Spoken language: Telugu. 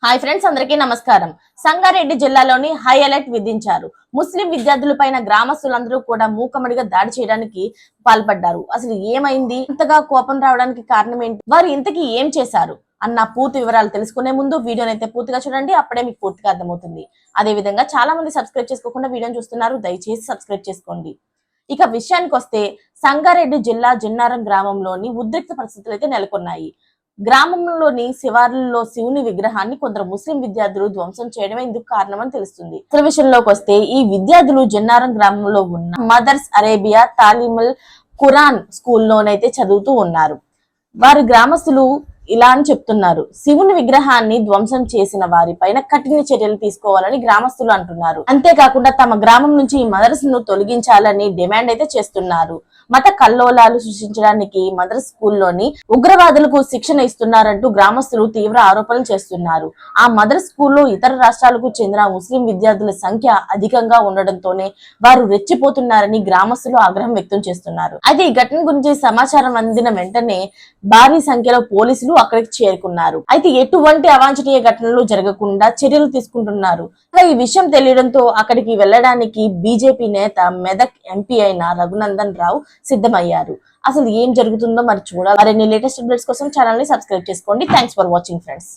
హాయ్ ఫ్రెండ్స్, అందరికీ నమస్కారం. సంగారెడ్డి జిల్లాలోని హై అలర్ట్ విధించారు. ముస్లిం విద్యార్థులపైన గ్రామస్తులందరూ కూడా మూకమ్మడిగా దాడి చేయడానికి పాల్పడ్డారు. అసలు ఏమైంది, ఇంతగా కోపం రావడానికి కారణం ఏంటి, వారు ఇంతకీ ఏం చేశారు అన్న పూర్తి వివరాలు తెలుసుకునే ముందు వీడియోనైతే పూర్తిగా చూడండి. అప్పుడే మీకు పూర్తిగా అర్థమవుతుంది. అదే విధంగా చాలా మంది సబ్స్క్రైబ్ చేసుకోకుండా వీడియోని చూస్తున్నారు, దయచేసి సబ్స్క్రైబ్ చేసుకోండి. ఇక విషయానికి వస్తే, సంగారెడ్డి జిల్లా జిన్నారం గ్రామంలోని ఉద్రిక్త పరిస్థితులు అయితే నెలకొన్నాయి. గ్రామంలోని శివార్లలో శివుని విగ్రహాన్ని కొందరు ముస్లిం విద్యార్థులు ధ్వంసం చేయడమే ఇందుకు కారణమని తెలుస్తుంది. అసలు విషయంలోకి వస్తే, ఈ విద్యార్థులు జన్నారం గ్రామంలో ఉన్న మదర్స్ అరేబియా తాలిముల్ ఖురాన్ స్కూల్లోనైతే చదువుతూ ఉన్నారు. వారి గ్రామస్తులు ఇలా అని చెప్తున్నారు: శివుని విగ్రహాన్ని ధ్వంసం చేసిన వారిపైన కఠిన చర్యలు తీసుకోవాలని గ్రామస్తులు అంటున్నారు. అంతేకాకుండా తమ గ్రామం నుంచి ఈ మదర్స్ ను తొలగించాలని డిమాండ్ అయితే చేస్తున్నారు. మత కల్లోలాలు సృష్టించడానికి మదర్స్ స్కూల్లోని ఉగ్రవాదులకు శిక్షణ ఇస్తున్నారంటూ గ్రామస్తులు తీవ్ర ఆరోపణలు చేస్తున్నారు. ఆ మదర్స్ స్కూల్లో ఇతర రాష్ట్రాలకు చెందిన ముస్లిం విద్యార్థుల సంఖ్య అధికంగా ఉండడంతోనే వారు రెచ్చిపోతున్నారని గ్రామస్తులు ఆగ్రహం వ్యక్తం చేస్తున్నారు. అయితే ఈ ఘటన గురించి సమాచారం అందిన వెంటనే భారీ సంఖ్యలో పోలీసులు అక్కడికి చేరుకున్నారు. అయితే ఎటువంటి అవాంఛనీయ ఘటనలు జరగకుండా చర్యలు తీసుకుంటున్నారు. ఈ విషయం తెలియడంతో అక్కడికి వెళ్లడానికి బీజేపీ నేత మెదక్ ఎంపీ అయిన రఘునందన్ రావు సిద్ధమయ్యారు. అసలు ఏం జరుగుతుందో మరి చూడాలి. మరిన్ని లేటెస్ట్ అప్డేట్స్ కోసం ఛానల్ ని సబ్స్క్రైబ్ చేసుకోండి. Thanks for watching friends.